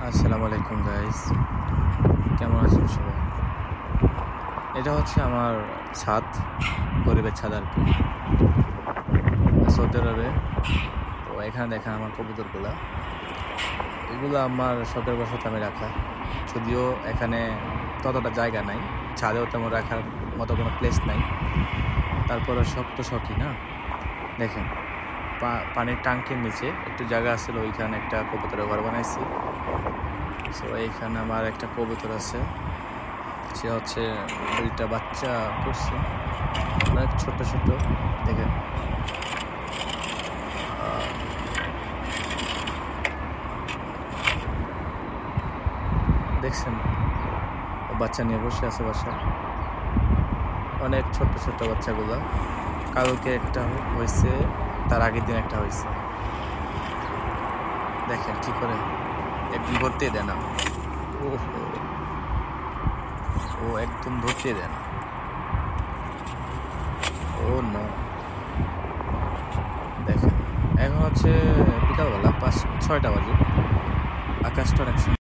আসসালামু আলাইকুম গাইস, কেমন আছেন সবাই? এটা হচ্ছে আমার ছাদ, গরিবের ছাদ আর কি, সৌদি আরবে। তো এখানে দেখেন আমার কবুতরগুলা, এগুলো আমার শখের বশত আমি রাখা। যদিও এখানে ততটা জায়গা নাই, ছাদেও তেমন রাখার মতো কোনো প্লেস নাই, তারপরে শখ তো শখই না। দেখেন পানির ট্যাঙ্কের নিচে একটু জায়গা আছে, ওইখানে একটা কবুতরের ঘর বানাইছি। তো এইখানে আমার একটা কবুতর আছে, সে হচ্ছে 2টা বাচ্চা করছে, অনেক ছোট ছোট। দেখেন দেখছেন, ও বাচ্চা নিয়ে বসে আছে বাসায়, অনেক ছোট ছোট বাচ্চাগুলো। কালকে একটা হয়েছে, তার আগের দিন একটা হয়েছে। দেখেন কি করে, একদম ধরতে দেয় না। ও একদম ধরতে দেয় না। ও নো, দেখেন এখন হচ্ছে বিকালবেলা 5-6টা বাজে, আকাশটা অনেক সুন্দর।